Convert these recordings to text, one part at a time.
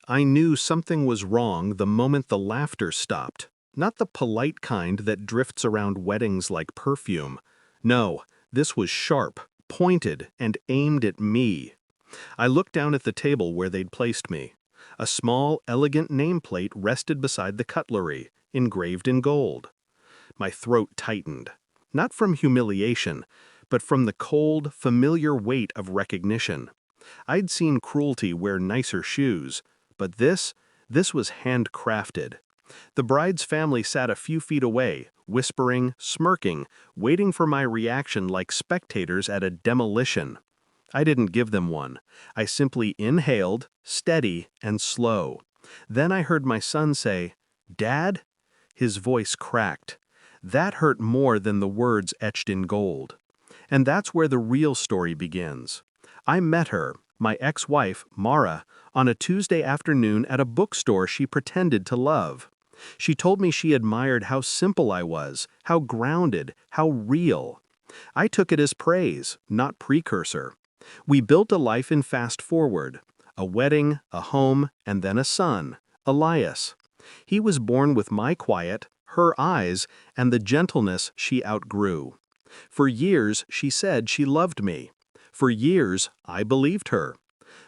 I knew something was wrong the moment the laughter stopped. Not the polite kind that drifts around weddings like perfume. No, this was sharp, pointed, and aimed at me. I looked down at the table where they'd placed me. A small, elegant nameplate rested beside the cutlery, engraved in gold. My throat tightened. Not from humiliation, but from the cold, familiar weight of recognition. I'd seen cruelty wear nicer shoes, but this was handcrafted. The bride's family sat a few feet away, whispering, smirking, waiting for my reaction like spectators at a demolition. I didn't give them one. I simply inhaled, steady and slow. Then I heard my son say, "Dad?" His voice cracked. That hurt more than the words etched in gold. And that's where the real story begins. I met her, my ex-wife, Mara, on a Tuesday afternoon at a bookstore she pretended to love. She told me she admired how simple I was, how grounded, how real. I took it as praise, not precursor. We built a life in fast forward. A wedding, a home, and then a son, Elias. He was born with my quiet, her eyes, and the gentleness she outgrew. For years, she said she loved me. For years, I believed her.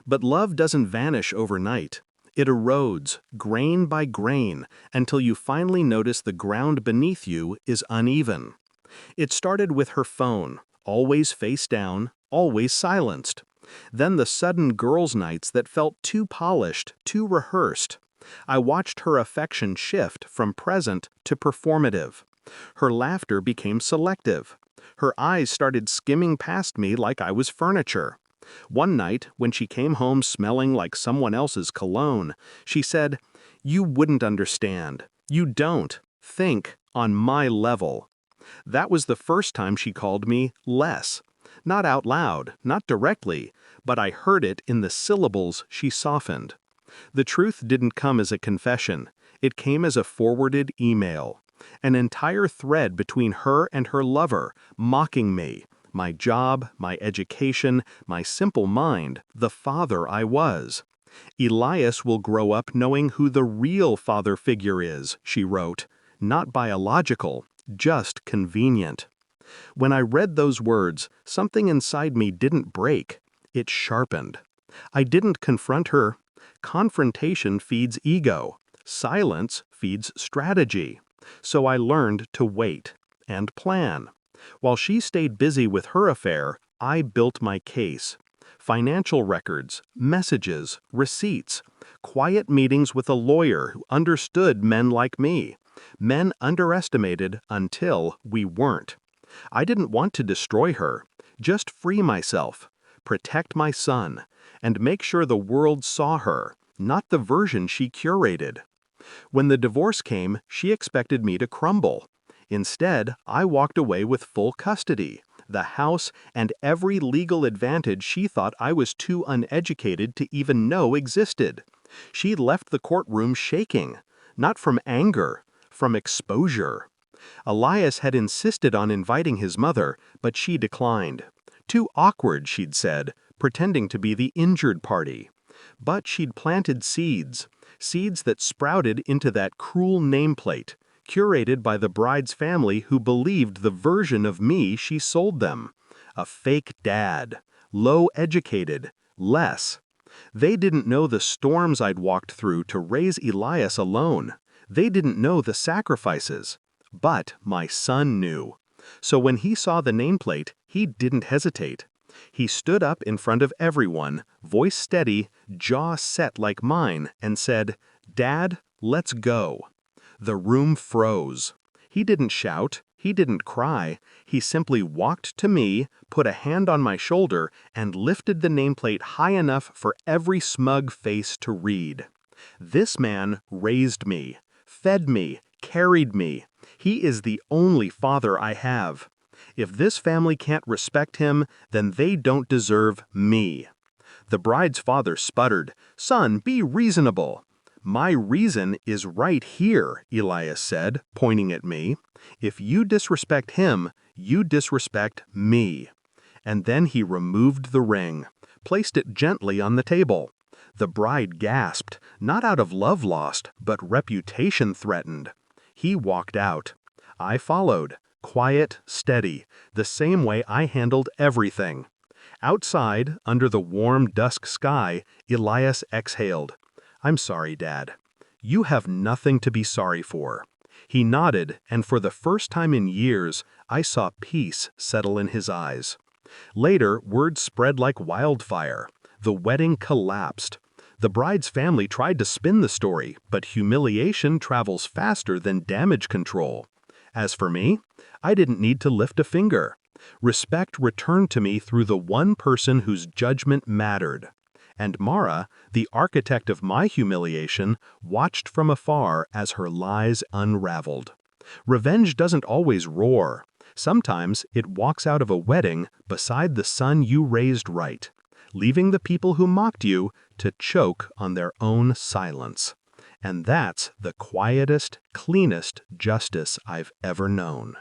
But love doesn't vanish overnight. It erodes, grain by grain, until you finally notice the ground beneath you is uneven. It started with her phone, always face down, always silenced. Then the sudden girls' nights that felt too polished, too rehearsed. I watched her affection shift from present to performative. Her laughter became selective. Her eyes started skimming past me like I was furniture. One night, when she came home smelling like someone else's cologne, she said, "You wouldn't understand. You don't. Think on my level." That was the first time she called me less. Not out loud, not directly, but I heard it in the syllables she softened. The truth didn't come as a confession. It came as a forwarded email. An entire thread between her and her lover, mocking me, my job, my education, my simple mind, the father I was. "Elias will grow up knowing who the real father figure is," she wrote. "Not biological, just convenient." When I read those words, something inside me didn't break. It sharpened. I didn't confront her. Confrontation feeds ego. Silence feeds strategy. So I learned to wait and plan. While she stayed busy with her affair, I built my case. Financial records, messages, receipts, quiet meetings with a lawyer who understood men like me. Men underestimated until we weren't. I didn't want to destroy her, just free myself, protect my son, and make sure the world saw her, not the version she curated. When the divorce came, she expected me to crumble. Instead, I walked away with full custody, the house, and every legal advantage she thought I was too uneducated to even know existed. She left the courtroom shaking, not from anger, from exposure. Elias had insisted on inviting his mother, but she declined. Too awkward, she'd said, pretending to be the injured party. But she'd planted seeds that sprouted into that cruel nameplate, curated by the bride's family who believed the version of me she sold them. A fake dad, low-educated, less. They didn't know the storms I'd walked through to raise Elias alone. They didn't know the sacrifices. But my son knew. So when he saw the nameplate, he didn't hesitate. He stood up in front of everyone, voice steady, jaw set like mine, and said, "Dad, let's go." The room froze. He didn't shout, he didn't cry, he simply walked to me, put a hand on my shoulder, and lifted the nameplate high enough for every smug face to read. This man raised me, fed me, carried me. He is the only father I have. If this family can't respect him, then they don't deserve me. The bride's father sputtered, "Son, be reasonable." "My reason is right here," Elias said, pointing at me. "If you disrespect him, you disrespect me." And then he removed the ring, placed it gently on the table. The bride gasped, not out of love lost, but reputation threatened. He walked out. I followed, quiet, steady, the same way I handled everything. Outside, under the warm dusk sky, Elias exhaled. "I'm sorry, Dad." "You have nothing to be sorry for." He nodded, and for the first time in years, I saw peace settle in his eyes. Later, word spread like wildfire. The wedding collapsed. The bride's family tried to spin the story, but humiliation travels faster than damage control. As for me, I didn't need to lift a finger. Respect returned to me through the one person whose judgment mattered. And Mara, the architect of my humiliation, watched from afar as her lies unraveled. Revenge doesn't always roar. Sometimes it walks out of a wedding beside the son you raised right, leaving the people who mocked you to choke on their own silence. And that's the quietest, cleanest justice I've ever known.